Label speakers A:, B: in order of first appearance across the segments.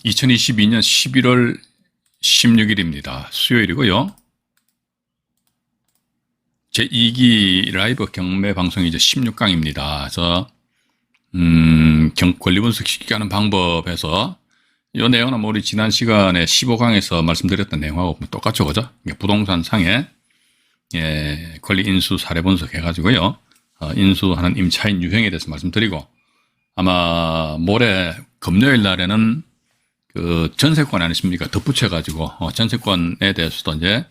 A: 2022년 11월 16일입니다. 수요일이고요. 제2기 라이브 경매 방송이 이제 16강입니다. 그래서 권리 분석 쉽게 하는 방법에서 이 내용은 우리 지난 시간에 15강에서 말씀드렸던 내용하고 똑같죠, 그죠? 부동산 상에 권리 인수 사례 분석 해가지고요. 인수하는 임차인 유형에 대해서 말씀드리고, 아마 모레 금요일 날에는 그 전세권 아니십니까? 덧붙여가지고 전세권에 대해서도 이제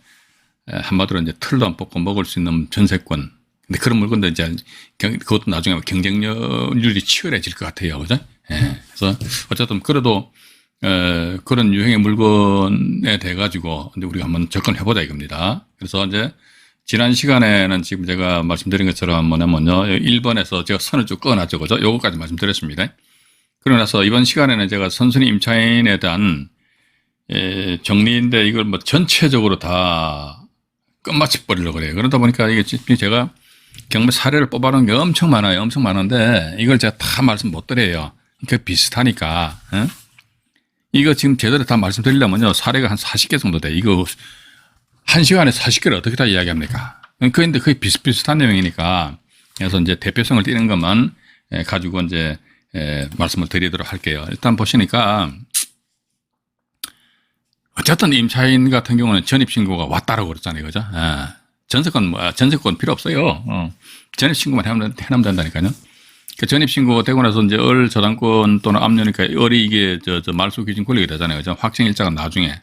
A: 한마디로 이제 틀도 안 뽑고 먹을 수 있는 전세권. 근데 그런 물건도 이제 그것도 나중에 경쟁률이 치열해질 것 같아요, 그죠? 그래서 어쨌든 그래도 그런 유형의 물건에 대해 가지고 이제 우리가 한번 접근해보자 이겁니다. 그래서 이제 지난 시간에는 지금 제가 말씀드린 것처럼 뭐냐면요, 1번에서 제가 선을 쭉 꺼놨죠, 그죠? 요거까지 말씀드렸습니다. 그러고 나서 이번 시간에는 제가 선순위 임차인에 대한 정리인데 이걸 뭐 전체적으로 다 끝마쳐 버리려고 그래요. 그러다 보니까 이게 제가 경매 사례를 뽑아놓은 게 엄청 많아요. 엄청 많은데 이걸 제가 다 말씀 못 드려요. 그 비슷하니까. 이거 지금 제대로 다 말씀드리려면요, 사례가 한 40개 정도 돼. 이거 한 시간에 40개를 어떻게 다 이야기합니까? 그런데 거의 비슷비슷한 내용이니까, 그래서 이제 대표성을 띠는 것만 가지고 이제 말씀을 드리도록 할게요. 일단 보시니까 어쨌든 임차인 같은 경우는 전입신고가 왔다라고 그랬잖아요, 그죠? 전세권 필요 없어요. 전입신고만 해놓으면 된다니까요. 그 전입신고 되고 나서 이제 저당권 또는 압류니까 이게 말소 기준 권리가 되잖아요, 그죠? 확정일자가 나중에.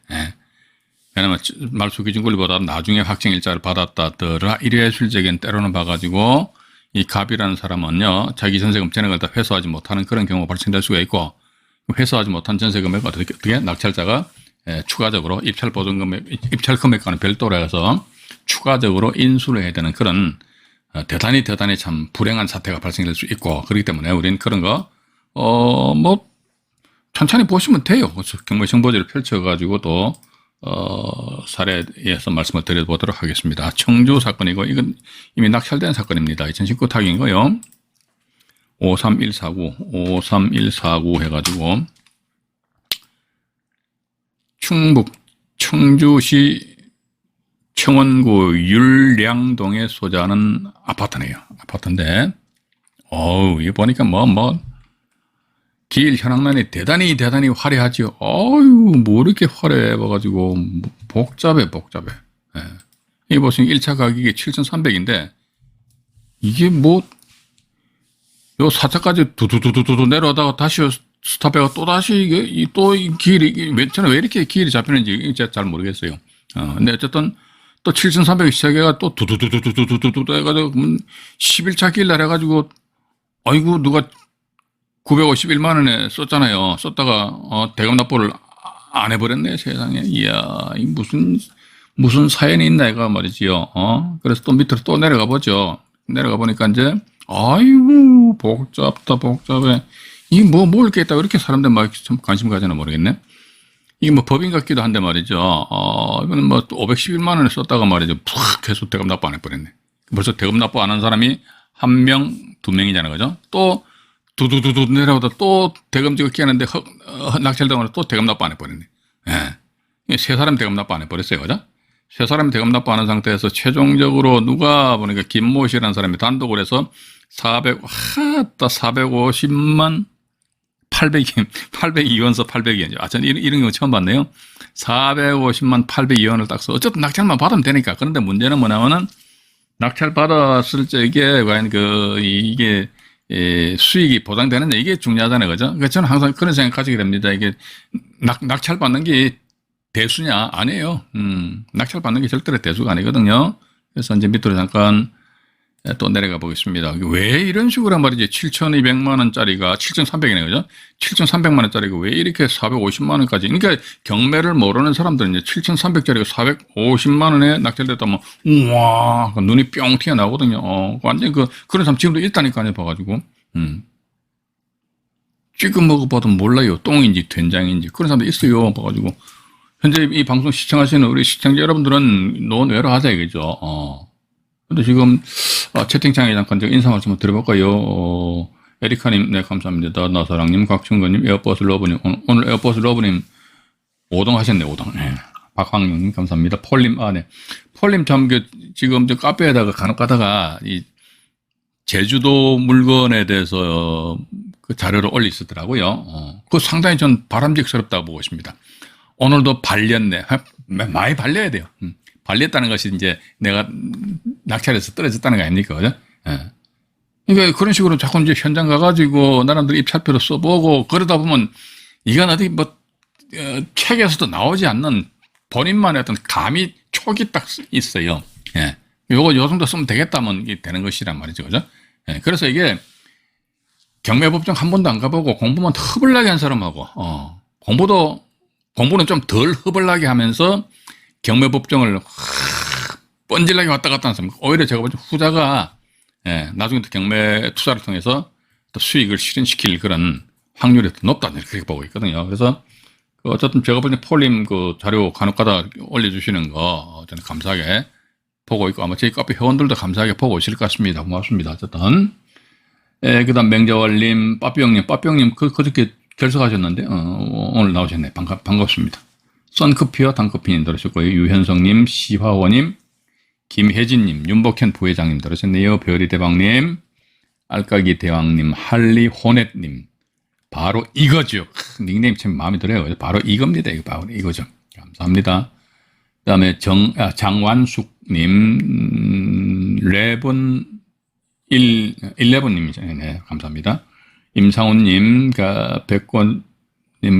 A: 왜냐면 말소 기준 권리보다 나중에 확정일자를 받았다더라 이래 실적엔 때로는 봐가지고 이 갑이라는 사람은요, 자기 전세금 전액을 다 회수하지 못하는 그런 경우가 발생될 수가 있고, 회수하지 못한 전세금액 어떻게 낙찰자가 추가적으로 입찰 금액과는 별도로 해서 추가적으로 인수를 해야 되는 그런 대단히 참 불행한 사태가 발생될 수 있고, 그렇기 때문에 우리는 그런 거 뭐 천천히 보시면 돼요. 경매 정보지를 펼쳐가지고 또 사례에서 말씀을 드려보도록 하겠습니다. 청주 사건이고, 이건 이미 낙찰된 사건입니다. 2019 타경이고요. 53149 해가지고, 충북 청주시 청원구 율량동에 소재하는 아파트네요. 아파트인데, 이거 보니까 길 현황란이 대단히 화려하죠. 뭐 이렇게 화려해 봐가지고 복잡해. 이 보시면 1차 가격이 7,300인데 이게 요 4차까지 두두두두두 내려오다가 다시 스탑해가 또 다시 이 길이 저는 왜 이렇게 길이 잡히는지 잘 모르겠어요. 근데 어쨌든 또 7,300 시작해가 또 두두두두두두두 해가지고 11차 길 내려가지고 아이고 누가 951만 원에 썼잖아요. 썼다가 대금 납부를 안 해버렸네, 세상에. 이야, 무슨 사연이 있나 이거 말이지요. 그래서 또 밑으로 또 내려가 보죠. 내려가 보니까 이제 아이고 복잡해. 이게 뭘 겠다 이렇게 사람들 막 좀 관심 가지나 모르겠네. 이게 법인 같기도 한데 말이죠. 이거는 또 511만 원에 썼다가 말이죠. 푹 해서 대금 납부 안 해버렸네. 벌써 대금 납부 안 한 사람이 1명, 2명이잖아요, 그죠? 또 두두두두 내려오다 또 대금 지급기 하는데 낙찰당하고 또 대금 납부 안 해버렸네. 세 사람 대금 납부 안 해버렸어요, 그죠? 세 사람이 대금 납부 안 한 상태에서 최종적으로 누가 보니까 김모 씨라는 사람이 단독을 해서 450만 802원서 802원이죠. 전 이런 경우 처음 봤네요. 450만 802원을 딱 써. 어쨌든 낙찰만 받으면 되니까. 그런데 문제는 뭐냐면은 낙찰 받았을 때 이게 과연 이게 수익이 보장되느냐, 이게 중요하잖아요, 그죠? 그러니까 저는 항상 그런 생각 가지게 됩니다. 이게 낙찰 받는 게 대수냐? 아니에요. 낙찰 받는 게 절대로 대수가 아니거든요. 그래서 이제 밑으로 잠깐 또 내려가 보겠습니다. 왜 이런 식으로 한 말이지? 7,200만 원짜리가 7,300이네요, 그죠? 7,300만 원짜리가 왜 이렇게 450만 원까지? 그러니까 경매를 모르는 사람들은 이제 7,300짜리가 450만 원에 낙찰됐다면 우와, 눈이 뿅 튀어나오거든요. 완전 그런 사람 지금도 있다니까요, 봐가지고. 지금 먹어봐도 몰라요. 똥인지 된장인지. 그런 사람도 있어요, 봐가지고. 현재 이 방송 시청하시는 우리 시청자 여러분들은 논외로 하자 이거죠. 근데 지금 채팅창에 잠깐 인사 말씀을 드려볼까요? 에리카님, 네, 감사합니다. 나사랑님, 곽충건님, 에어버스 러브님, 오늘 에어버스 러브님 5등 하셨네, 5등. 네. 박황영님, 감사합니다. 폴님, 네. 폴님 참, 지금 카페에다가 간혹 가다가, 제주도 물건에 대해서 그 자료를 올리시더라고요. 그거 상당히 전 바람직스럽다고 보고 있습니다. 오늘도 발렸네. 많이 발려야 돼요. 발렸다는 것이 이제 내가 낙찰해서 떨어졌다는 거 아닙니까? 그죠? 예. 그러니까 그런 식으로 자꾸 이제 현장 가가지고 나름대로 입찰표를 써보고 그러다 보면 이건 어디 책에서도 나오지 않는 본인만의 어떤 감이 촉이 딱 있어요. 예. 요 정도 쓰면 되겠다면 이게 되는 것이란 말이죠. 그죠? 예. 그래서 이게 경매법정 한 번도 안 가보고 공부만 허블나게 한 사람하고, 공부는 좀 덜 허블나게 하면서 경매법정을 뻔질나게 왔다 갔다 하는 사람. 오히려 제가 보기엔 후자가, 예, 나중에 또 경매 투자를 통해서 또 수익을 실현시킬 그런 확률이 더 높다. 이렇게 보고 있거든요. 그래서 어쨌든 제가 보기엔 폴님 그 자료 간혹가다 올려주시는 거 저는 감사하게 보고 있고 아마 저희 카페 회원들도 감사하게 보고 있을 것 같습니다. 고맙습니다. 어쨌든. 예, 그 다음 맹자월님, 빠삐형님, 그저께 결석하셨는데, 오늘 나오셨네. 반갑습니다. 썬커피와 단커피님 들으셨고요. 유현성님, 시화원님, 김혜진님, 윤복현 부회장님 들으셨네요. 별이 대박님, 알까기 대왕님, 할리 호넷님, 바로 이거죠. 닉네임 참 마음에 들어요. 바로 이겁니다. 이거 바로 이거죠. 감사합니다. 그 다음에 장완숙님, 레본 11님이죠. 네, 감사합니다. 임상훈님, 백권님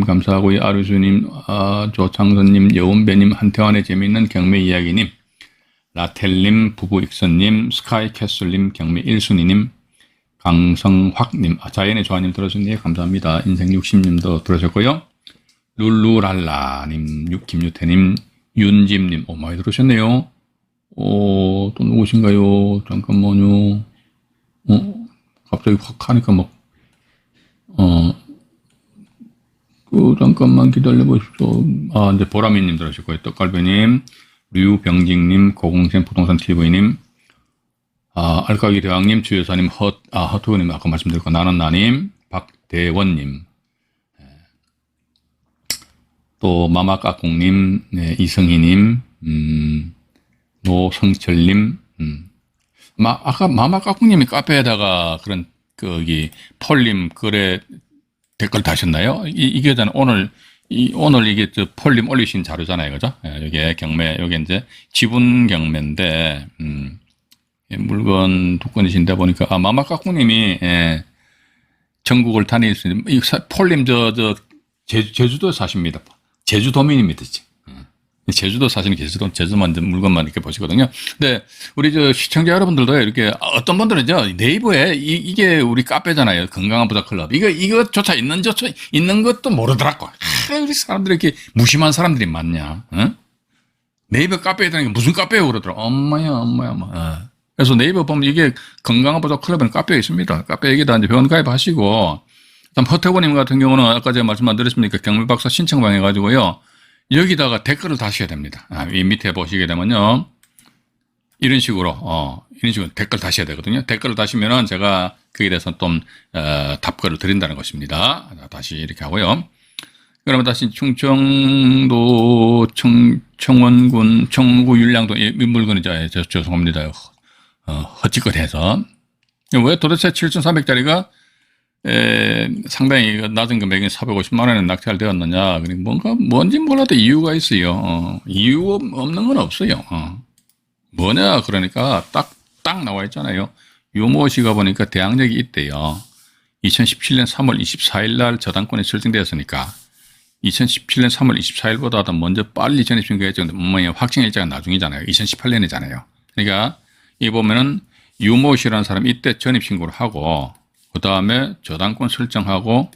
A: 감사하고요. 아류수님, 조창선님, 여운배님, 한태환의 재미있는 경매 이야기님, 라텔님, 부부익선님, 스카이캐슬님, 경매 1순위님, 강성확님, 자연의 조아님 들어주셨네요. 감사합니다. 인생 60님도 들어주셨고요. 룰루랄라님, 김유태님, 윤짐님, 많이 들어오셨네요. 또 누구신가요? 잠깐만요. 갑자기 확 하니까 잠깐만 기다려보십시오. 이제 보라미님 들어오셨고요. 떡갈비님, 류병직님, 고공생 부동산 TV님, 알까기 대왕님, 주여사님, 허투님, 아까 말씀드렸고, 나는나님, 박대원님, 또 마마까꿍님, 네, 이성희님, 노성철님, 아까 마마까꿍님이 카페에다가 그런, 폴님 글에 댓글 다셨나요? 이게 오늘 이게 폴님 올리신 자료잖아요. 그죠? 이게 경매, 이게 이제 지분 경매인데, 물건 두건이신데 보니까, 마마까꿍님이, 전국을 다니시는, 폴님 제주도에 사십니다. 제주도민입니다. 제주도 사시는 제주도만 물건만 이렇게 보시거든요. 근데 우리 시청자 여러분들도 이렇게 어떤 분들은 네이버에 이게 우리 카페잖아요. 건강한 부자 클럽. 이거조차 있는 것도 모르더라고. 우리 사람들이 이렇게 무심한 사람들이 많냐. 네이버 카페에 다니까 무슨 카페예요 그러더라. 엄마야. 그래서 네이버 보면 이게 건강한 부자 클럽에는 카페에 있습니다. 카페 여기다 이제 회원 가입하시고, 허태고님 같은 경우는 아까 제가 말씀 안 드렸습니까? 경매박사 신청방 해가지고요. 여기다가 댓글을 다셔야 됩니다. 이 밑에 보시게 되면요. 이런 식으로 댓글 다셔야 되거든요. 댓글을 다시면은 제가 거기에 대해서 좀, 답글을 드린다는 것입니다. 다시 이렇게 하고요. 그러면 다시 충청도, 청원군, 청구 율량도, 이 물건이죠. 죄송합니다. 헛짓거리해서. 왜 도대체 7,300짜리가 상당히 낮은 금액인 450만 원에 낙찰되었느냐. 뭔지 몰라도 이유가 있어요. 이유 없는 건 없어요. 뭐냐, 그러니까 딱 나와 있잖아요. 유모 씨가 보니까 대항력이 있대요. 2017년 3월 24일 날 저당권이 설정되었으니까 2017년 3월 24일보다 더 먼저 빨리 전입신고했죠. 근데 확정일자가 나중이잖아요. 2018년이잖아요. 그러니까 이 보면은 유모 씨라는 사람이 이때 전입신고를 하고 그 다음에 저당권 설정하고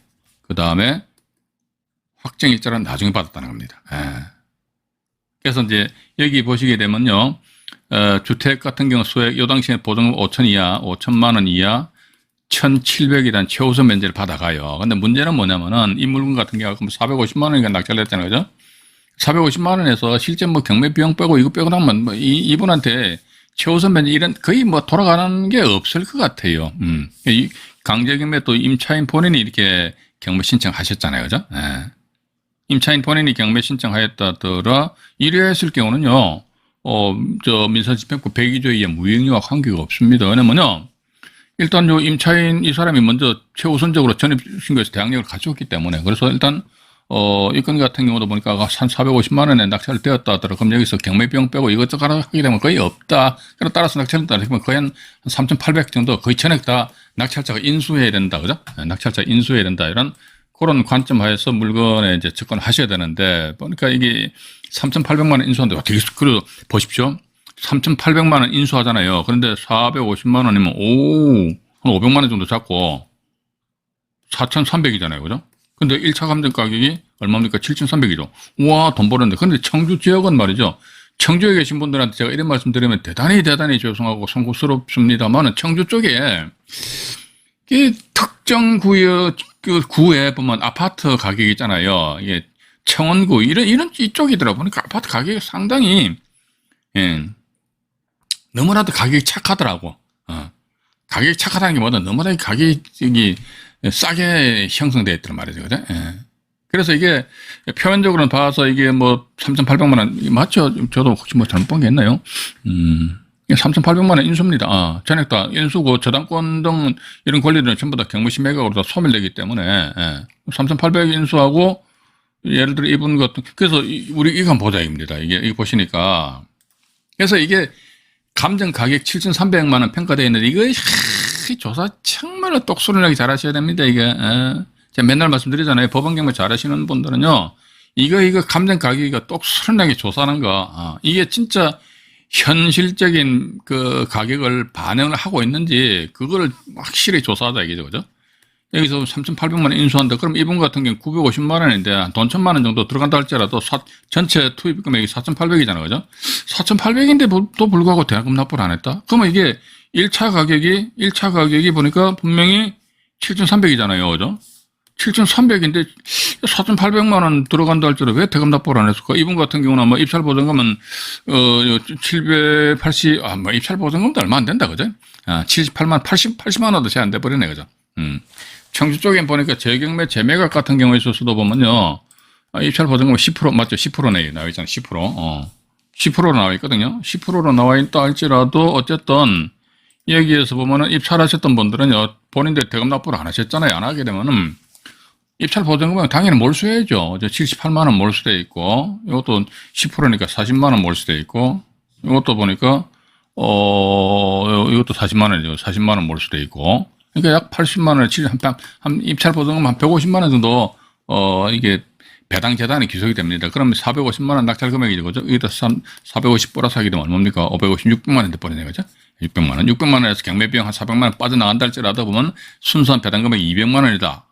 A: 그 다음에 확정일자는 나중에 받았다는 겁니다. 그래서 이제 여기 보시게 되면요. 주택 같은 경우 소액 요 당시에 보증금 5천 이하, 5천만 원 이하 1,700이라는 최우선 면제를 받아가요. 근데 문제는 뭐냐면은 이 물건 같은 경우 450만 원이니까 낙찰됐잖아요. 그죠? 450만 원에서 실제 경매 비용 빼고 이거 빼고 나면 이분한테 최우선 면제 이런 거의 돌아가는 게 없을 것 같아요. 강제경매 또 임차인 본인이 이렇게 경매 신청하셨잖아요. 그죠? 예. 임차인 본인이 경매 신청하였다더라 이래 했을 경우는요, 민사집행법 102조에 의한 무행위와 관계가 없습니다. 왜냐면요, 일단 요 임차인 이 사람이 먼저 최우선적으로 전입신고해서 대항력을 가져왔기 때문에, 그래서 일단 이 건 같은 경우도 보니까 한 450만 원에 낙찰을 되었다 하더라. 그럼 여기서 경매비용 빼고 이것저것 하게 되면 거의 없다. 따라서 낙찰을 따르면 거의 한 3,800 정도, 거의 전액 다 낙찰자가 인수해야 된다. 그죠? 낙찰자 인수해야 된다. 이런 그런 관점 하에서 물건에 이제 접근하셔야 되는데, 보니까 이게 3,800만 원 인수한데, 어떻게, 그래도 보십시오. 3,800만 원 인수하잖아요. 그런데 450만 원이면, 한 500만 원 정도 잡고, 4,300이잖아요. 그죠? 근데 1차 감정 가격이 얼마입니까? 7,300이죠. 우와, 돈 벌었는데. 근데 청주 지역은 말이죠. 청주에 계신 분들한테 제가 이런 말씀 드리면 대단히 죄송하고 송구스럽습니다만은 청주 쪽에, 이 특정 구에 보면 아파트 가격이 있잖아요. 이게 청원구, 이런 이쪽이더라 보니까 아파트 가격이 상당히, 예, 너무나도 가격이 착하더라고. 가격이 착하다는 게 뭐다? 너무나 가격이 싸게 형성되어 있더란 말이죠. 그죠? 예. 그래서 이게 표면적으로는 봐서 이게 뭐 3,800만 원, 맞죠? 저도 혹시 뭐 잘못 본 게 있나요? 3,800만 원 인수입니다. 전액 다 인수고 저당권 등 이런 권리들은 전부 다 경무시 매각으로 다 소멸되기 때문에, 3,800 인수하고 예를 들어 이분 같은, 그래서 우리 이거 한번 보자 입니다. 이게 보시니까. 그래서 이게 감정 가격 7,300만 원 평가되어 있는데 이거 조사 정말로 똑소리나게 잘 하셔야 됩니다. 이게. 제가 맨날 말씀드리잖아요. 법원 경매 잘 하시는 분들은요, 이거 감정 가격이 똑소리나게 조사하는 거, 이게 진짜 현실적인 그 가격을 반영을 하고 있는지 그걸 확실히 조사하자 이게죠. 그죠? 여기서 3,800만 원 인수한다. 그럼 이분 같은 경우는 950만 원인데 돈 1,000만 원 정도 들어간다 할지라도 전체 투입 금액이 4,800이잖아요. 그죠? 4,800인데 또 불구하고 대납금 납부를 안 했다? 그러면 이게 1차 가격이 보니까 분명히 7,300이잖아요. 그죠? 7,300인데 4,800만 원 들어간다 할지라도 왜 대금 납부를 안 했을까? 이분 같은 경우는 뭐 입찰 보증금은 780, 뭐 입찰 보증금도 얼마 안 된다. 그죠? 80만 원도 채 안 돼 버리네. 그죠? 청주 쪽에 보니까 재경매, 재매각 같은 경우에 있어서도 보면요, 입찰 보증금 10% 맞죠? 10%네. 나와 있잖아요. 10%. 10%로 나와 있거든요. 10%로 나와 있다 할지라도 어쨌든 여기에서 보면은 입찰하셨던 분들은요, 본인들 대금 납부를 안 하셨잖아요. 안 하게 되면은 입찰 보증금은 당연히 몰수해야죠. 78만 원 몰수돼 있고, 이것도 10%니까 40만 원 몰수돼 있고, 이것도 보니까 이것도 40만 원이죠. 40만 원 몰수돼 있고, 그러니까 약 80만 원에 한 입찰 보증금 한 150만 원 정도 이게 배당 재단이 기속이 됩니다. 그러면 450만 원 낙찰 금액이죠. 그죠? 여기다 450 플러스 하게 되면 얼마입니까? 550, 600만 원 돼버리네. 그죠? 600만 원. 600만 원에서 경매비용 한 400만 원 빠져나간다 할지라도 보면 순수한 배당 금액이 200만 원이다.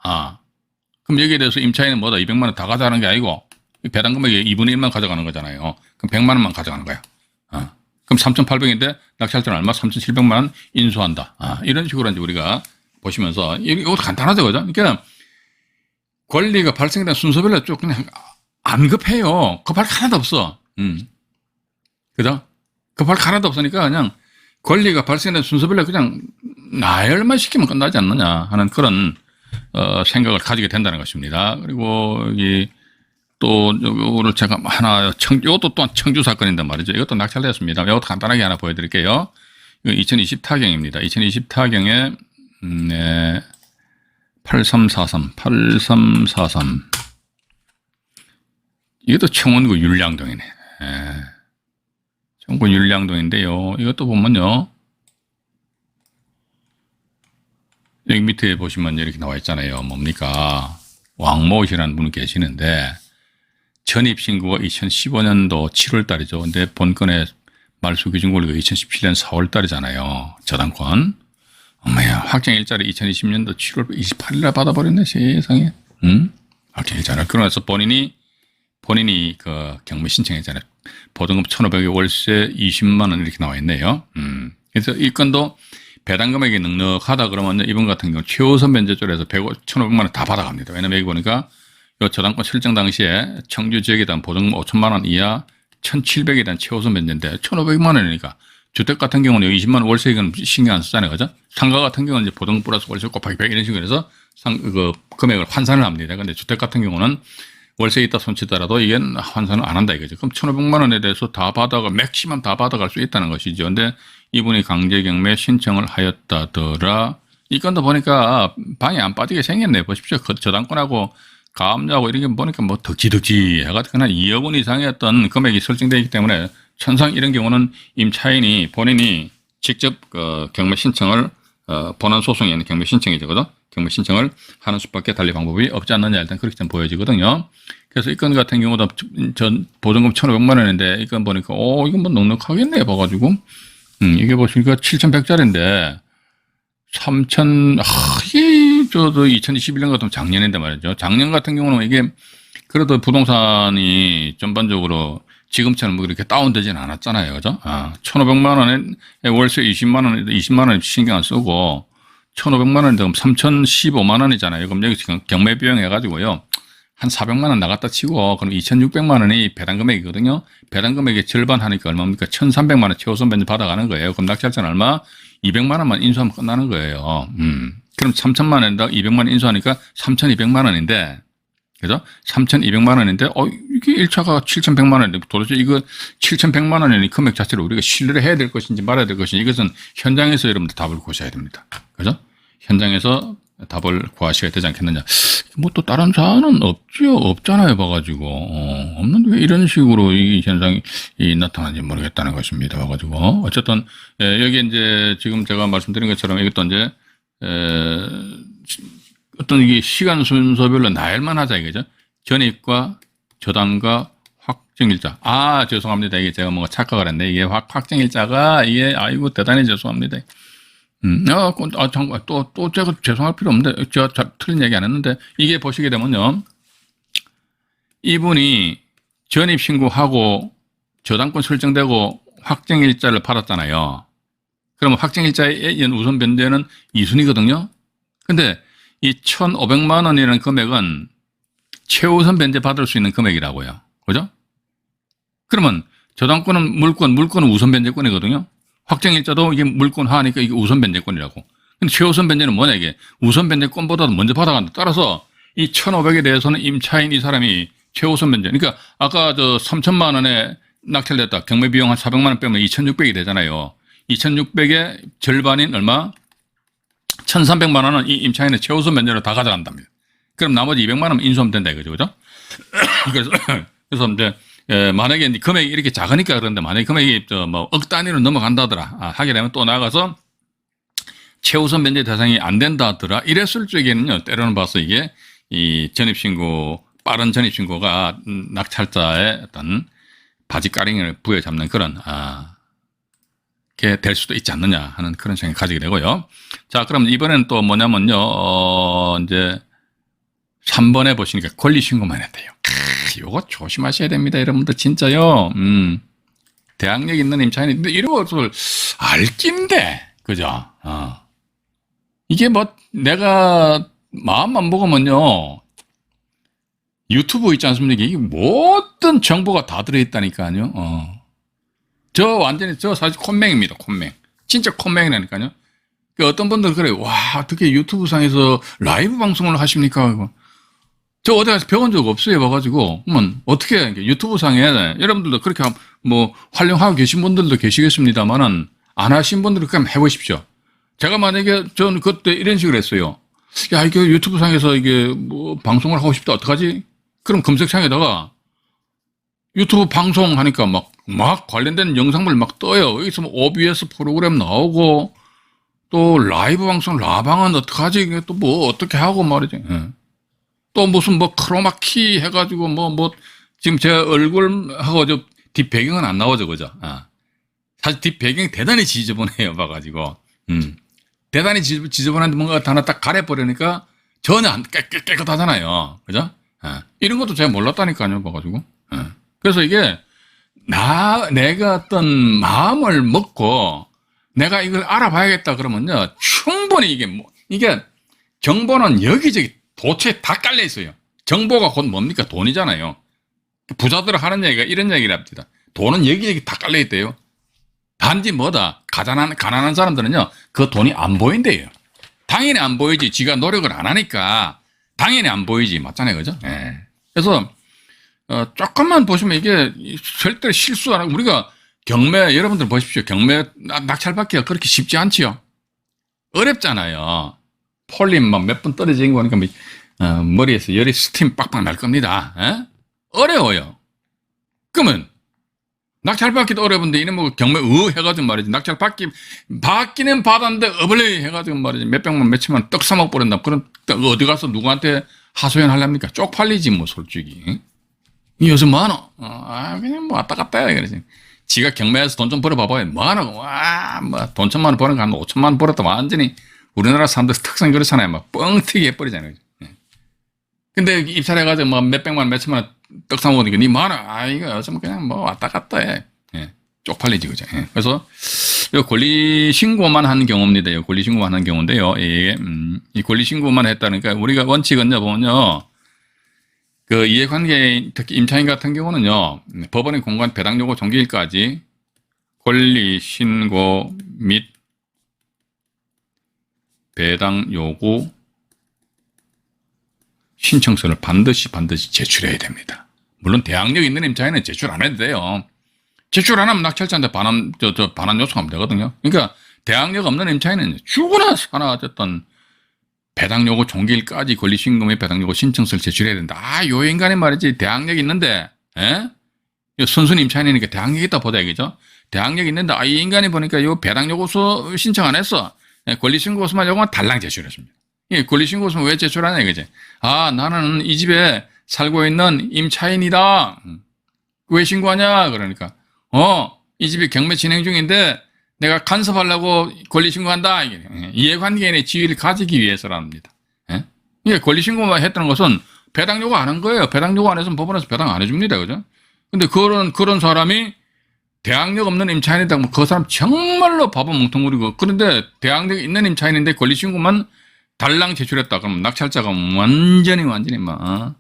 A: 그럼 여기에 대해서 임차인은 뭐다? 200만 원 다 가져가는 게 아니고 배당 금액의 2분의 1만 가져가는 거잖아요. 그럼 100만 원만 가져가는 거야. 그럼 3,800인데 낙찰자는 얼마? 3,700만 원 인수한다. 이런 식으로 이제 우리가 보시면서 이것도 간단하죠. 그죠? 그러니까 권리가 발생된 순서별로 쭉 그냥 안 급해요. 급할 게 하나도 없어. 그죠? 급할 게 하나도 없으니까 그냥 권리가 발생된 순서별로 그냥 나열만 시키면 끝나지 않느냐 하는 그런 생각을 가지게 된다는 것입니다. 그리고 여기 또 오늘 제가 하나 이것도 또한 청주 사건인데 말이죠. 이것도 낙찰됐습니다. 이것도 간단하게 하나 보여드릴게요. 이거 2020 타경입니다. 2020 타경에 8343 이것도 청원구 율량동이네. 청원구 율량동인데요. 이것도 보면요, 여기 밑에 보시면 이렇게 나와 있잖아요. 뭡니까? 왕모씨라는 분이 계시는데 전입신고가 2015년도 7월 달이죠. 근데 본건의 말소기준권리가 2017년 4월 달이잖아요. 저당권. 어머야, 확정일자를 2020년도 7월 28일에 받아버렸네. 세상에. 확정일자를. 그러면서 본인이 그 경매 신청했잖아요. 보증금 1,500에 월세 20만 원 이렇게 나와 있네요. 그래서 이 건도 배당 금액이 넉넉하다 그러면 이분 같은 경우 최우선 변제조례에서 1,500만 원 다 받아갑니다. 왜냐면 여기 보니까 이 저당권 설정 당시에 청주 지역에 대한 보증금 5천만 원 이하 1,700에 대한 최우선 변제인데 1,500만 원이니까 주택 같은 경우는 20만 원 월세액은 신경 안 쓰잖아요. 그죠? 상가 같은 경우는 이제 보증금 플러스 월세 곱하기 100 이런 식으로 해서 그 금액을 환산을 합니다. 근데 주택 같은 경우는 월세에 있다 손치더라도 이게 환산을 안 한다 이거죠. 그럼 1,500만 원에 대해서 다 받아가 맥시멈 다 받아갈 수 있다는 것이죠. 근데 이분이 강제경매 신청을 하였다더라. 이 건도 보니까 방에 안 빠지게 생겼네. 보십시오. 저당권하고 가압류하고 이런 게 보니까 뭐 덕지덕지 해가지고 한 2억 원 이상의 어떤 금액이 설정되어 있기 때문에 천상 이런 경우는 임차인이 본인이 직접 경매 신청을 본안 소송이 아닌 경매 신청이죠. 경매 신청을 하는 수밖에 달리 방법이 없지 않느냐 일단 그렇게 좀 보여지거든요. 그래서 이 건 같은 경우도 전 보증금 1,500만 원인데 이 건 보니까 이건 뭐 넉넉하겠네 봐가지고 이게 보시니까 7,100짜리인데 3,000 이게 저도 2021년 같으면 작년인데 말이죠. 작년 같은 경우는 이게 그래도 부동산이 전반적으로 지금처럼 뭐 이렇게 다운되지는 않았잖아요. 그죠? 1,500만 원에 월세 20만 원 신경 안 쓰고 1,500만 원인데 그럼 3,015만 원이잖아요. 그럼 여기 지금 경매 비용 해가지고요. 한 400만 원 나갔다 치고 그럼 2,600만 원이 배당 금액이거든요. 배당 금액의 절반 하니까 얼마입니까? 1,300만 원 최우선 변제 받아가는 거예요. 그럼 낙찰자는 얼마? 200만 원만 인수하면 끝나는 거예요. 그럼 3,000만 원에다 200만 원 인수하니까 3,200만 원인데 그죠? 3,200만 원인데 이게 1차가 7,100만 원인데 도대체 이거 7,100만 원의 금액 자체를 우리가 신뢰를 해야 될 것인지 말아야 될 것인지 이것은 현장에서 여러분들 답을 구하셔야 됩니다. 그죠? 현장에서 답을 구하셔야 되지 않겠느냐. 뭐 또 다른 사안은 없잖아요. 봐가지고. 없는데 왜 이런 식으로 이 현상이 나타나는지 모르겠다는 것입니다. 봐가지고. 어쨌든, 여기 이제 지금 제가 말씀드린 것처럼 이것도 이제, 어떤 이게 시간 순서별로 나열만 하자 이거죠. 전입과 저당과 확정일자. 죄송합니다. 이게 제가 뭔가 착각을 했네. 이게 확정일자가 이게 아이고 대단히 죄송합니다. 잠깐 또 제가 죄송할 필요 없는데 제가 틀린 얘기 안 했는데 이게 보시게 되면요. 이분이 전입 신고하고 저당권 설정되고 확정일자를 받았잖아요. 그러면 확정일자에 의한 우선 변제는 2순위거든요. 근데 이 1,500만 원이라는 금액은 최우선 변제 받을 수 있는 금액이라고요. 그죠? 그러면 저당권은 물건은 우선 변제권이거든요. 확정일자도 이게 물권화하니까 이게 우선 변제권이라고. 근데 최우선 변제는 뭐냐 이게 우선 변제권보다도 먼저 받아간다. 따라서 이 1,500에 대해서는 임차인 이 사람이 최우선 변제. 그러니까 아까 3,000만 원에 낙찰됐다. 경매 비용 한 400만 원 빼면 2,600이 되잖아요. 2,600의 절반인 얼마? 1,300만 원은 이 임차인의 최우선 변제로 다 가져간답니다. 그럼 나머지 200만 원은 인수하면 된다 이거죠. 그죠? 그래서 이제 만약에 금액이 이렇게 작으니까 그런데 만약에 금액이 억 단위로 넘어간다더라 하게 되면 또 나가서 최우선 변제 대상이 안 된다더라 이랬을 적에는요 때로는 봐서 이게 이 전입신고 빠른 전입신고가 낙찰자의 어떤 바지가랑이를 부여잡는 그런 게 될 수도 있지 않느냐 하는 그런 생각을 가지게 되고요. 자 그럼 이번에는 또 뭐냐면요 이제 3번에 보시니까 권리신고만 해야 돼요. 요거 조심하셔야 됩니다. 여러분들 진짜요. 대항력 있는 임차인이 근데 이런 것을 알긴데 그죠? 이게 뭐 내가 마음만 먹으면요 유튜브 있지 않습니까? 이게 모든 정보가 다 들어있다니까요. 저 사실 콘맹입니다. 콘맹. 진짜 콘맹이라니까요. 어떤 분들은 그래요. 와 어떻게 유튜브 상에서 라이브 방송을 하십니까? 저 어디 가서 배운 적 없어요. 봐가지고, 어떻게, 유튜브 상에, 여러분들도 그렇게 뭐, 활용하고 계신 분들도 계시겠습니다만은, 안 하신 분들은 그냥 해보십시오. 제가 만약에, 저는 그때 이런 식으로 했어요. 야, 이게 유튜브 상에서 이게 뭐, 방송을 하고 싶다. 어떡하지? 그럼 검색창에다가, 유튜브 방송하니까 막 관련된 영상물 막 떠요. 여기서 뭐, OBS 프로그램 나오고, 또 라이브 방송, 라방은 어떡하지? 이게 또 뭐, 어떻게 하고 말이지. 또 무슨 크로마키 해가지고 지금 제 얼굴하고 뒷 배경은 안 나오죠, 그죠? 사실 뒷 배경이 대단히 지저분해요, 봐가지고. 대단히 지저분한데 뭔가 하나 딱 가려버리니까 전혀 안 깨끗하잖아요, 그죠? 이런 것도 제가 몰랐다니까요, 봐가지고. 그래서 이게 내가 어떤 마음을 먹고 내가 이걸 알아봐야겠다 그러면요, 충분히 이게 정보는 여기저기 도처에 다 깔려 있어요. 정보가 곧 뭡니까? 돈이잖아요. 부자들 하는 얘기가 이런 얘기를 합니다. 돈은 여기저기 다 깔려 있대요. 단지 뭐다. 가난한 사람들은요, 그 돈이 안 보인대요. 당연히 안 보이지. 지가 노력을 안 하니까 당연히 안 보이지. 맞잖아요. 그죠? 예. 그래서, 조금만 보시면 이게 절대 실수 안 하고, 우리가 경매, 여러분들 보십시오. 경매 낙찰받기가 그렇게 쉽지 않지요. 어렵잖아요. 폴림 막 몇 번 떨어진 거니까 머리에서 열이 스팀 빡빡 날 겁니다. 에? 어려워요. 그러면 낙찰받기도 어려운데 이는 뭐 경매 해가지고 말이지. 받기는 받았는데 어벌레 해가지고 말이지. 몇백만 몇천만 원 떡 사먹 버린다. 그럼 어디 가서 누구한테 하소연 하렵니까? 쪽팔리지 뭐 솔직히. 요즘 뭐하노? 그냥 뭐 왔다 갔다 해. 그러지. 지가 경매에서 돈 좀 벌어봐봐요. 뭐하노? 뭐 돈 1,000만 원 버는 거 한 5천만 원 벌었다. 완전히 우리나라 사람들 특성 그렇잖아요. 막 뻥튀기 해버리잖아요. 근데 입찰해가지고 뭐 몇백만 몇천만 원 떡 사먹으니까 니 뭐하나? 이거 요즘 그냥 뭐 왔다 갔다 해. 쪽팔리지, 그죠? 그래서 이 권리신고만 하는 경우입니다. 이 권리신고만 하는 경우인데요. 이 권리신고만 했다니까 우리가 원칙은요, 보면요. 그 이해관계, 특히 임차인 같은 경우는요, 법원의 공간 배당 요구 종기일까지 권리신고 및 배당 요구 신청서를 반드시 제출해야 됩니다. 물론 대항력 있는 임차인은 제출 안 해도 돼요. 제출 안 하면 낙찰자한테 반환 요청하면 되거든요. 그러니까 대항력 없는 임차인은 죽으나 사나 어쨌든 배당 요구 종기일까지 권리신고 및 배당 요구 신청서를 제출해야 된다. 요 인간이 말이지 대항력 있는데, 순순히 임차인이니까 대항력 있다 보자 이거죠. 대항력 있는데 이 인간이 보니까 요 배당 요구서 신청 안 했어. 권리신고서만 요구만 달랑 제출했습니다. 권리신고서는 왜 제출하냐 이거지. 나는 이 집에 살고 있는 임차인이다. 왜 신고하냐 그러니까 이 집이 경매 진행 중인데 내가 간섭하려고 권리신고한다. 이해관계인의 지위를 가지기 위해서랍니다. 이게 권리신고만 했다는 것은 배당 요구 안 한 거예요. 배당 요구 안 했으면 법원에서 배당 안 해줍니다. 그죠? 근데 그런 사람이 대항력 없는 임차인이다. 그 사람 정말로 바보 뭉텅구리고. 그런데 대항력 있는 임차인인데 권리신고만 달랑 제출했다. 그러면 낙찰자가 완전히 막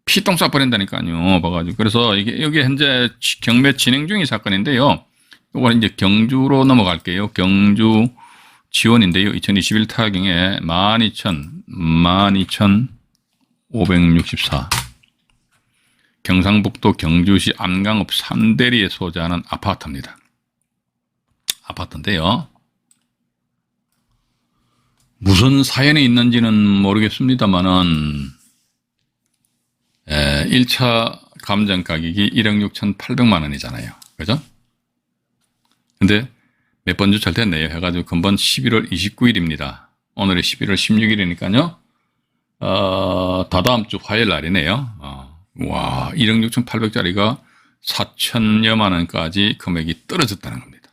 A: 피똥 싸버린다니까요. 봐가지고. 그래서 여기 현재 경매 진행 중인 사건인데요. 이거는 이제 경주로 넘어갈게요. 경주 지원인데요. 2021 타경에 12,564. 경상북도 경주시 안강읍 3대리에 소재하는 아파트입니다. 아파트인데요. 무슨 사연이 있는지는 모르겠습니다만은 1차 감정 가격이 1억 6,800만 원이잖아요. 그죠? 근데 몇 번 주찰됐네요. 해가지고 금번 11월 29일입니다. 오늘이 11월 16일이니까요. 다다음 주 화요일 날이네요. 와, 1억 6,800짜리가 4천여만 원까지 금액이 떨어졌다는 겁니다.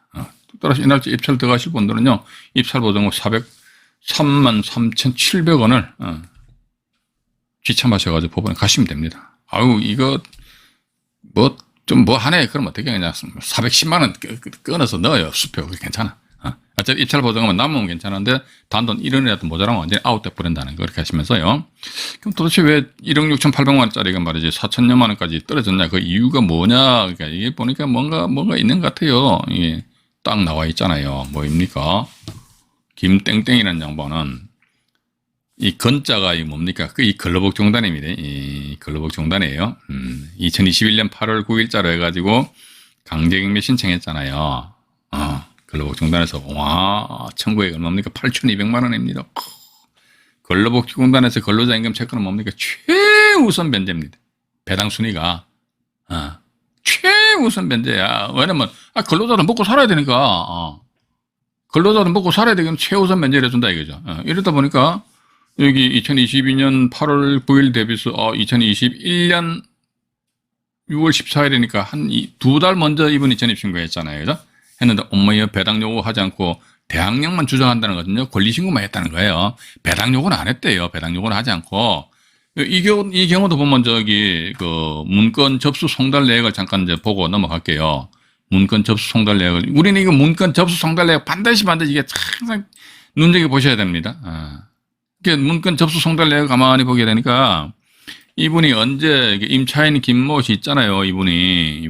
A: 떨어져 이날 입찰 들어가실 분들은요, 입찰 보증금 33,700원을 지참하셔가지고 법원에 가시면 됩니다. 이거 뭐 하네. 그럼 어떻게 그냥 410만 원 끊어서 넣어요. 수표. 괜찮아. 어차피 입찰 보증금은 남으면 괜찮은데 단돈 1원이라도 모자라면 완전히 아웃돼 버린다는 거 그렇게 하시면서요. 그럼 도대체 왜 1억 6,800만 원짜리가 말이지 4천여만 원까지 떨어졌냐? 그 이유가 뭐냐? 그러니까 이게 보니까 뭔가 있는 것 같아요. 이게 딱 나와 있잖아요. 뭐입니까? 김땡땡이라는 양반은 이 건자가 이 뭡니까? 이 근로복지공단입니다. 이 근로복지공단이에요. 2021년 8월 9일자로 해가지고 강제경매 신청했잖아요. 근로복지공단에서 청구액 얼마입니까? 8,200만 원입니다. 근로복지공단에서 근로자 임금 체크는 뭡니까? 최우선 변제입니다. 배당 순위가 최우선 변제야. 왜냐면 근로자도 먹고 살아야 되니까. 근로자도 먹고 살아야 되면 최우선 변제를 해준다 이거죠. 이러다 보니까 여기 2022년 8월 9일 대비해서 2021년 6월 14일이니까 한 2달 먼저 이분이 전입신고했잖아요. 그죠? 했는데 엄마야 배당 요구하지 않고 대항력만 주장한다는 거거든요. 권리신고만 했다는 거예요. 배당 요구는 안 했대요. 배당 요구는 하지 않고. 이 경우도 보면 그 문건 접수 송달 내역을 잠깐 이제 보고 넘어갈게요. 문건 접수 송달 내역을. 우리는 이거 문건 접수 송달 내역 반드시 이게 항상 눈여겨보셔야 됩니다. 문건 접수 송달 내역 가만히 보게 되니까 이분이 언제 임차인 김모 씨 있잖아요. 이분이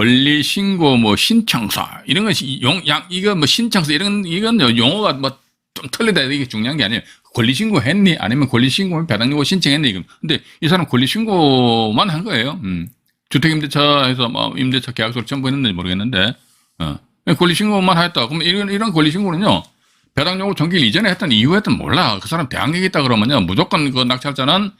A: 권리 신고 뭐 신청서 이런 것이 이거 뭐 신청서 이건 용어가 뭐 좀 틀리다 이게 중요한 게 아니에요. 권리 신고 했니? 아니면 권리 신고 배당 요구 신청했니? 이거. 근데 이 사람 권리 신고만 한 거예요. 주택임대차에서 뭐 임대차 계약서를 첨부했는지 모르겠는데, 권리 신고만 했다. 그럼 이런 권리 신고는요, 배당 요구 정기일 이전에 했던 이후에 했던 몰라. 그 사람 대항력이 있다 그러면요, 무조건 그 낙찰자는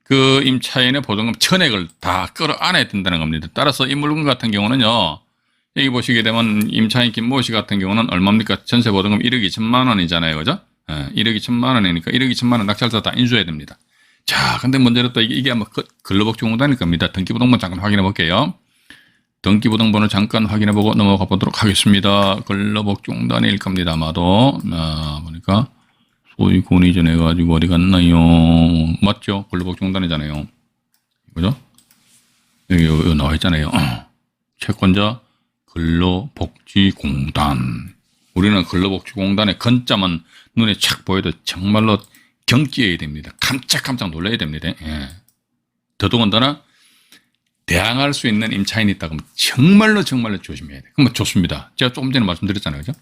A: 그 임차인의 보증금 전액을 다 끌어안아야 된다는 겁니다. 따라서 이 물건 같은 경우는요, 여기 보시게 되면 임차인 김모 씨 같은 경우는 얼마입니까? 전세 보증금 1억 2천만 원이잖아요. 그죠? 1억 2천만 원이니까 1억 2천만 원 낙찰자 다 인수해야 됩니다. 자, 근데 문제는 또 이게 아마 근로복지공단일 겁니다. 등기부등본 잠깐 확인해 볼게요. 등기부등본을 잠깐 확인해 보고 넘어가 보도록 하겠습니다. 근로복지공단일 겁니다. 아마도. 보니까 소위 권위전 해가지고 어디 갔나요? 맞죠? 근로복지공단이잖아요. 그죠? 여기 나와 있잖아요. 채권자 근로복지공단. 우리는 근로복지공단의 건자만 눈에 착 보여도 정말로 경기해야 됩니다. 깜짝깜짝 놀라야 됩니다. 예. 더더군다나 대항할 수 있는 임차인이 있다 그러면 정말로 조심해야 돼요. 그럼 좋습니다. 제가 조금 전에 말씀드렸잖아요. 그죠?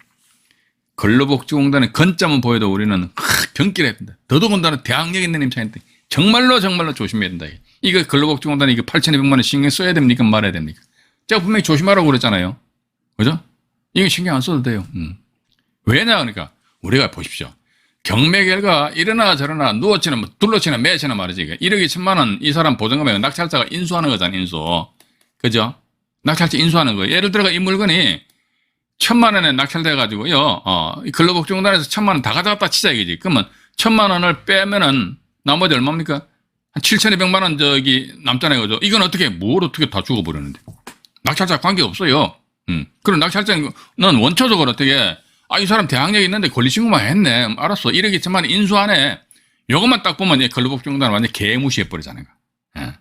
A: 근로복지공단의 건자만 보여도 우리는 경기를 해야 된다. 더더군다나 대항력 있는 임차인들 정말로 조심해야 된다. 이거 근로복지공단이 이거 8,200만 원 신경 써야 됩니까? 말아야 됩니까? 제가 분명히 조심하라고 그랬잖아요. 그죠? 이거 신경 안 써도 돼요. 왜냐, 그러니까, 우리가 보십시오. 경매 결과 이러나 저러나 누워치나 뭐 둘러치나 매치나 말이지. 1억 2천만 원 이 사람 보증금액은 낙찰자가 인수하는 거잖아요. 인수. 그죠? 낙찰자 인수하는 거예요. 예를 들어가 이 물건이 1,000만 원에 낙찰돼가지고요. 근로복지공단에서 1,000만 원 다 가져갔다 치자 이거지. 그러면 1,000만 원을 빼면은 나머지 얼마입니까? 한 7,200만 원 저기 남잖아요. 그죠? 이건 뭘 어떻게 다 죽어버리는데. 낙찰자 관계 없어요. 그럼 낙찰자는 원초적으로 어떻게, 이 사람 대항력이 있는데 권리신고만 했네. 알았어. 1억 2천만 원 인수하네. 요것만 딱 보면 근로복지공단은 완전 개무시해버리잖아요. 예.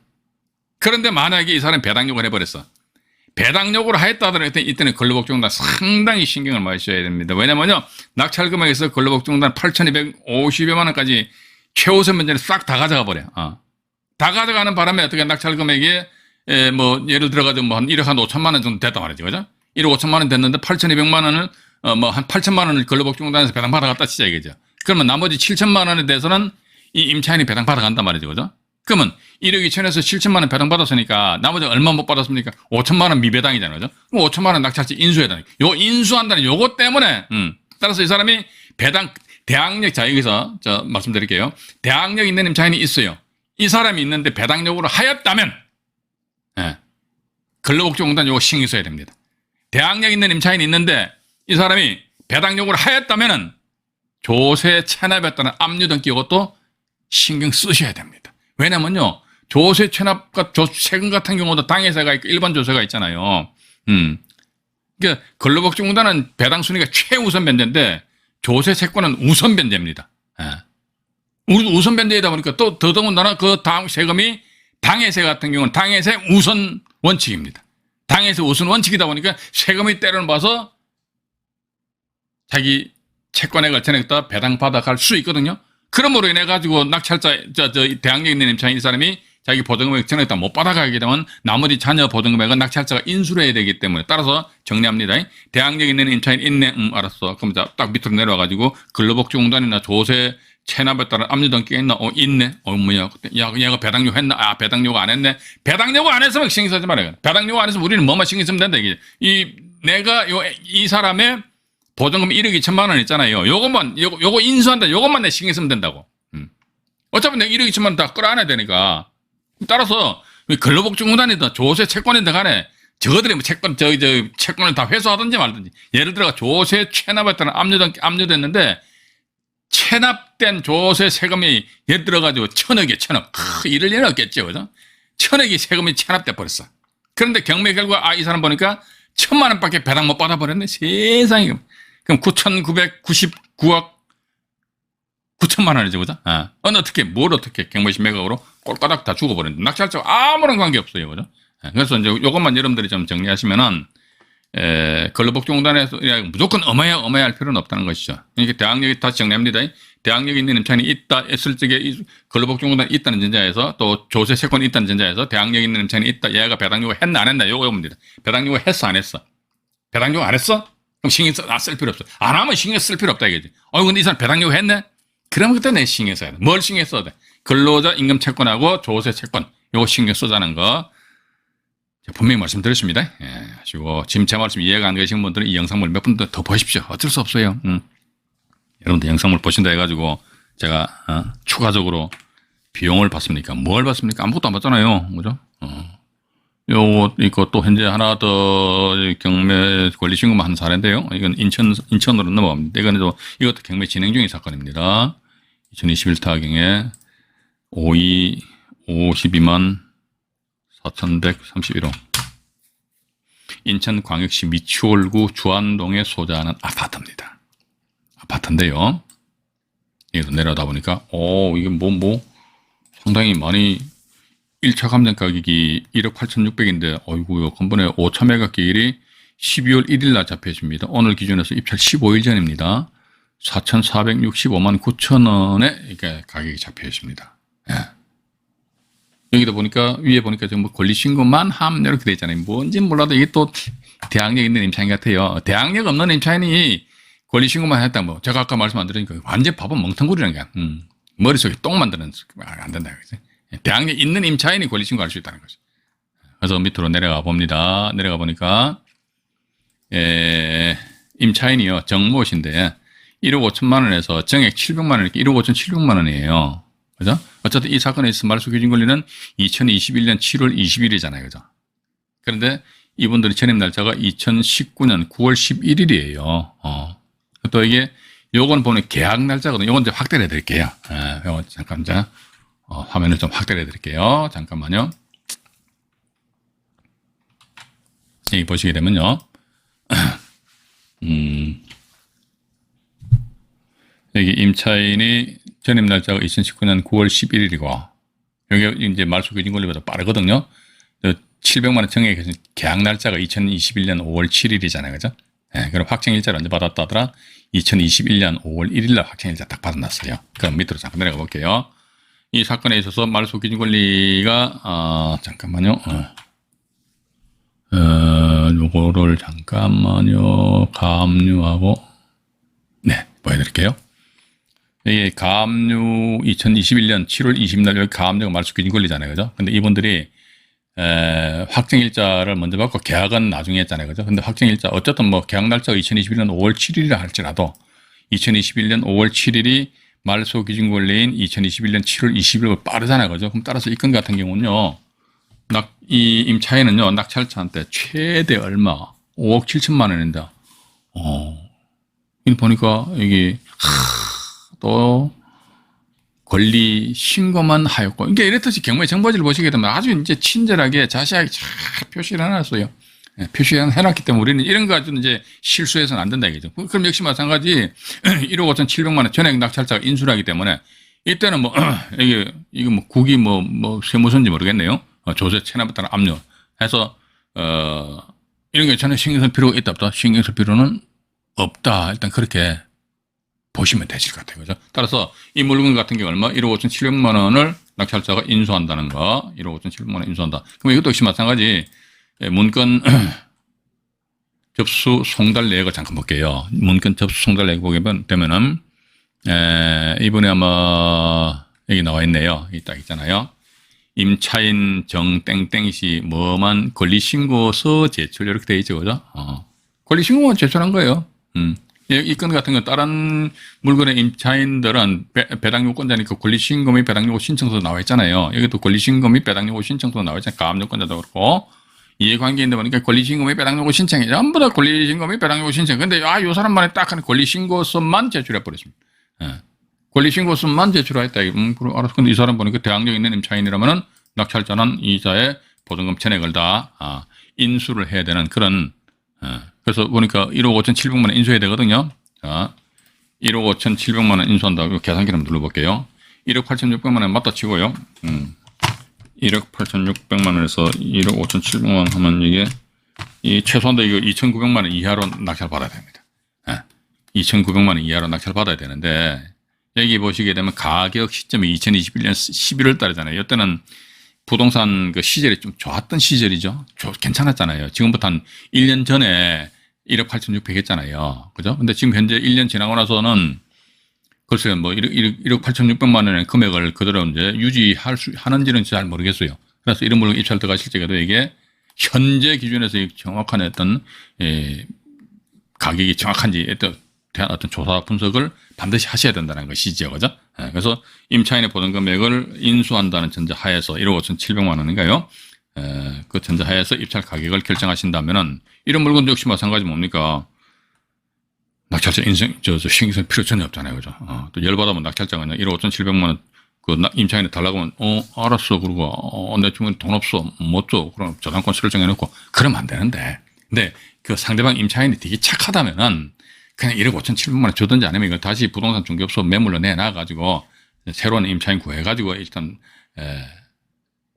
A: 그런데 만약에 이 사람이 배당요구를 해버렸어. 배당요구를 하였다 하더라도 이때는 근로복지공단 상당히 신경을 많이 써야 됩니다. 왜냐면요, 낙찰금액에서 근로복지공단 8,250여만 원까지 최우선 면제를 싹 다 가져가 버려. 다 가져가는 바람에 어떻게 낙찰금액이 뭐 예를 들어가지고 뭐 한 1억 한 5천만 원 정도 됐단 말이죠. 그죠? 1억 5천만 원 됐는데 8,200만 원을 뭐 한 8천만 원을 근로복지공단에서 배당 받아갔다 치자 이거죠. 그러면 나머지 7천만 원에 대해서는 이 임차인이 배당 받아간단 말이죠. 그죠? 그러면 1억 2천에서 7천만 원 배당 받았으니까 나머지 얼마 못 받았습니까? 5천만 원 미배당이잖아요. 그죠? 그럼 5천만 원 낙찰자 인수해야 되는 요 인수한다는 요것 때문에 따라서 이 사람이 대항력, 자 여기서 저 말씀드릴게요. 대항력 있는 임차인이 있어요. 이 사람이 있는데 배당 요구를 하였다면 근로복지공단 요거 신경 써야 됩니다. 대항력 있는 임차인이 있는데 이 사람이 배당 요구를 하였다면은 조세 체납에 따른 압류 등기 이것도 신경 쓰셔야 됩니다. 왜냐면요, 조세 체납과 세금 같은 경우도 당해세가 있고 일반 조세가 있잖아요. 그러니까 근로복지공단은 배당 순위가 최우선 변제인데 조세 채권은 우선 변제입니다. 우리도 우선 변제이다 보니까 또 더더군다나 그 다음 세금이 당해세 같은 경우는 당해세 우선 원칙입니다. 당해세 우선 원칙이다 보니까 세금이 때려는 봐서 자기 채권액을 전액 다 배당받아갈 수 있거든요. 그러므로 인해 가지고 낙찰자, 대항력 있는 임차인 이 사람이 자기 보증금액 전액 다 못 받아가게 되면 나머지 자녀 보증금액은 낙찰자가 인수를 해야 되기 때문에 따라서 정리합니다. 대항력 있는 임차인 있네? 알았어. 그럼 딱 밑으로 내려와 가지고 근로복지공단이나 조세 체납에 따른 압류 등기가 있나? 있네. 뭐야. 얘가 배당료 했나? 배당료가 안 했네. 배당료가 안 했으면 신경 쓰지 말아요. 배당료가 안 했으면 우리는 뭐만 신경 쓰면 된다. 이게. 이 사람의 보증금 1억 2천만 원 있잖아요. 요거 인수한다. 요것만 내 신경 쓰면 된다고. 어차피 내가 1억 2천만 원 다 끌어안아야 되니까. 따라서 근로복지공단이든 조세 채권이든 간에 저들이 뭐 채권을 다 회수하든지 말든지. 예를 들어 조세 체납에 따른 압류됐는데 체납된 조세 세금이 예를 들어가지고 1,000억이에요. 1,000억. 이럴 일은 없겠죠. 그죠? 1,000억이 세금이 체납돼 버렸어. 그런데 경매 결과 이 사람 보니까 1,000만 원밖에 배당 못 받아버렸네. 세상에. 그럼 9,999억 9천만 원이죠. 그죠? 뭘 어떻게 경매시 매각으로 꼴까닥 다 죽어버렸는데 낙찰자와 아무런 관계 없어요. 그죠? 그래서 이제 요것만 여러분들이 좀 정리하시면은 근로복지공단에서 무조건 어마어마할 필요는 없다는 것이죠. 그러니까 대항력이 다시 정리합니다. 대항력이 있는 임차인이 있다 했을 적에 근로복지공단이 있다는 전제에서 또 조세 채권이 있다는 전제에서 대항력이 있는 임차인이 있다. 얘가 배당 요구 했나 안 했나 요거 봅니다. 배당 요구 했어 안 했어? 배당 요구 안 했어? 그럼 신경 쓸 필요 없어. 안 하면 신경 쓸 필요 없다 이거지. 근데 이 사람 배당 요구 했네? 그러면 그때 내 신경 써야 돼. 뭘 신경 써야 돼? 근로자 임금 채권하고 조세 채권 요거 신경 쓰자는 거 분명히 말씀드렸습니다. 예, 그리고 지금 제 말씀 이해가 안 되시는 분들은 이 영상물 몇 분 더 보십시오. 어쩔 수 없어요. 여러분들 영상물 보신다 해가지고 제가 추가적으로 비용을 받습니까? 뭘 받습니까? 아무것도 안 받잖아요. 그죠? 요거 이거 또 현재 하나 더 경매 권리 신고만 한 사례인데요. 이건 인천으로 넘어갑니다. 이것도 경매 진행 중인 사건입니다. 2021타경에 52만 4,131호. 인천광역시 미추홀구 주안동에 소재하는 아파트입니다. 아파트인데요. 여기서 내려다 보니까, 이게 상당히 많이 1차 감정 가격이 1억 8,600인데, 어이구요, 건번에 5,000매각 기일이 12월 1일 날 잡혀있습니다. 오늘 기준에서 입찰 15일 전입니다. 4,465만 9천원에 이렇게 가격이 잡혀있습니다. 예. 여기다 보니까, 위에 보니까 지금 권리신고만 함, 이렇게 돼 있잖아요. 뭔지 몰라도 이게 또 대항력 있는 임차인 같아요. 대항력 없는 임차인이 권리신고만 했다, 제가 아까 말씀 안 드리니까 완전 바보 멍텅구리라는 거야. 머릿속에 똥 만드는, 안 된다. 그지? 대항력 있는 임차인이 권리신고 할 수 있다는 거죠. 그래서 밑으로 내려가 봅니다. 내려가 보니까, 임차인이요, 정모신데, 1억 5천만 원에서 정액 700만 원, 이렇게 1억 5천 700만 원이에요. 그죠? 어쨌든 이 사건에 있어서 말소 기준 권리는 2021년 7월 20일이잖아요. 그죠? 그런데 이분들의 전입 날짜가 2019년 9월 11일이에요. 또 이게, 요건 보면 계약 날짜거든요. 요건 이제 확대를 해드릴게요. 요거 잠깐, 화면을 좀 확대를 해드릴게요. 잠깐만요. 여기 보시게 되면요. 여기 임차인이 전입 날짜가 2019년 9월 11일이고, 여기 이제 말소 기준 권리보다 빠르거든요. 700만원 정액에서 계약 날짜가 2021년 5월 7일이잖아요. 그죠? 그럼 확정일자를 언제 받았다 하더라? 2021년 5월 1일 날 확정일자 딱 받아놨어요. 그럼 밑으로 잠깐 내려가 볼게요. 이 사건에 있어서 말소 기준 권리가, 잠깐만요. 요거를 잠깐만요. 가압류하고, 네, 보여드릴게요. 이게 가압류 2021년 7월 20일 여기 가압류가 말소 기준 권리잖아요. 그죠? 근데 이분들이, 확정일자를 먼저 받고 계약은 나중에 했잖아요. 그죠? 근데 확정일자, 어쨌든 계약 날짜가 2021년 5월 7일이라 할지라도 2021년 5월 7일이 말소 기준 권리인 2021년 7월 20일보다 빠르잖아요. 그죠? 그럼 따라서 이 건 같은 경우는요, 이 임차인은요, 낙찰자한테 최대 얼마? 5억 7천만 원인데, 이 보니까 여기, 또, 권리 신고만 하였고, 그러니까 이렇듯이 경매 정보지를 보시게 되면 아주 이제 친절하게 자세하게 잘 표시를 해놨어요. 표시를 해놨기 때문에 우리는 이런 거 가지고 이제 실수해서는 안 된다 이거죠. 그럼 역시 마찬가지 1억 5,700만 원 전액 낙찰자가 인수를 하기 때문에 이때는 이게 국이 세무서인지 모르겠네요. 조세 체납에 따른 압류 해서, 이런 게 전혀 신경 쓸 필요가 있다 없다? 신경 쓸 필요는 없다. 일단 그렇게 보시면 되실 것 같아요. 그죠? 따라서 이 물건 같은 경우 얼마? 1억 5,700만 원을 낙찰자가 인수한다는 거. 1억 5,700만 원 인수한다. 그럼 이것도 역시 마찬가지 문건 접수 송달 내역을 잠깐 볼게요. 문건 접수 송달 내역 보게 되면은, 이번에 아마 여기 나와 있네요. 여기 딱 있잖아요. 임차인 정땡땡시 뭐만 권리신고서 제출 이렇게 돼 있죠. 그죠? 권리신고만 제출한 거예요. 이 건 같은 건 다른 물건의 임차인들은 배당 요건자니까 권리신고 및 배당 요구 신청서 나와 있잖아요. 여기도 권리신고 및 배당 요구 신청서 나와 있잖아요. 가압 요건자도 그렇고. 이해관계인데 보니까 권리신고 및 배당 요구 신청이 전부 다 권리신고 및 배당 요구 신청. 근데 요 사람만에 딱 하는 권리신고서만 제출해 버렸습니다. 권리신고서만 제출했다. 알았어. 근데 이 사람 보니까 대항력 있는 임차인이라면은 낙찰자는 이자의 보증금 전액을 다 인수를 해야 되는 그런, 그래서 보니까 1억 5,700만 원 인수해야 되거든요. 자, 1억 5,700만 원 인수한다고 계산기를 한번 눌러볼게요. 1억 8,600만 원 맞다 치고요. 1억 8,600만 원에서 1억 5,700만 원 하면 이게 이 최소한도 이거 2,900만 원 이하로 낙찰 받아야 됩니다. 2,900만 원 이하로 낙찰 받아야 되는데, 여기 보시게 되면 가격 시점이 2021년 11월 달이잖아요. 이때는 부동산 그 시절이 좀 좋았던 시절이죠. 괜찮았잖아요. 지금부터 한 1년 전에 1억 8,600 했잖아요. 그죠? 근데 지금 현재 1년 지나고 나서는 글쎄요, 뭐 1억 8,600만 원의 금액을 그대로 이제 하는지는 잘 모르겠어요. 그래서 이런 물건 입찰 들어가실 적에도 이게 현재 기준에서 정확한 어떤 가격이 정확한지 대한 어떤 조사 분석을 반드시 하셔야 된다는 것이죠. 그죠? 그래서 임차인의 보전 금액을 인수한다는 전제하에서 1억 5,700만 원인가요? 그 전제하에서 입찰 가격을 결정하신다면은 이런 물건도 역시 마찬가지 뭡니까? 낙찰자 신경 쓸 필요 전혀 없잖아요. 그죠? 또 열받으면 낙찰자가 그냥 1억 5,700만 원 그 임차인에 달라고 하면, 알았어. 그러고, 내 주머니 돈 없어. 못 줘. 그럼 저당권 설정해놓고, 그러면 안 되는데. 근데 그 상대방 임차인이 되게 착하다면은, 그냥 1억 5,700만 원 주든지 아니면 이걸 다시 부동산 중개업소 매물로 내놔가지고, 새로운 임차인 구해가지고, 일단,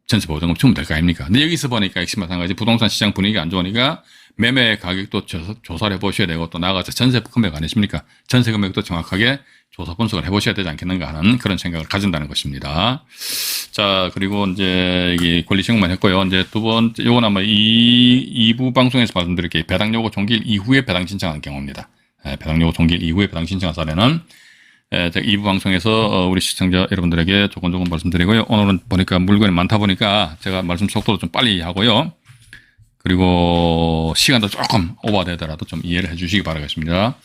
A: 전세 보증금 주면 될 거 아닙니까? 근데 여기서 보니까 역시 마찬가지 부동산 시장 분위기가 안 좋으니까, 매매 가격도 조사를 해보셔야 되고, 또 나가서 전세 금액 아니십니까? 전세 금액도 정확하게 조사 분석을 해보셔야 되지 않겠는가 하는 그런 생각을 가진다는 것입니다. 자, 그리고 이제 이 권리신고만 했고요. 이제 두 번째, 요건 아마 2부 방송에서 말씀드릴게요. 배당 요구 종기일 이후에 배당 신청한 경우입니다. 배당 요구 종기일 이후에 배당 신청한 사례는 제가 2부 방송에서 우리 시청자 여러분들에게 조금 말씀드리고요. 오늘은 보니까 물건이 많다 보니까 제가 말씀 속도도 좀 빨리 하고요. 그리고 시간도 조금 오버되더라도 좀 이해를 해 주시기 바라겠습니다.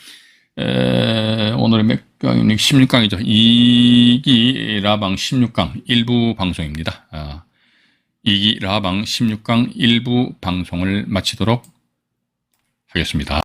A: 오늘의 몇 강입니까? 16강이죠. 2기 라방 16강 일부 방송입니다. 2기 라방 16강 일부 방송을 마치도록 하겠습니다.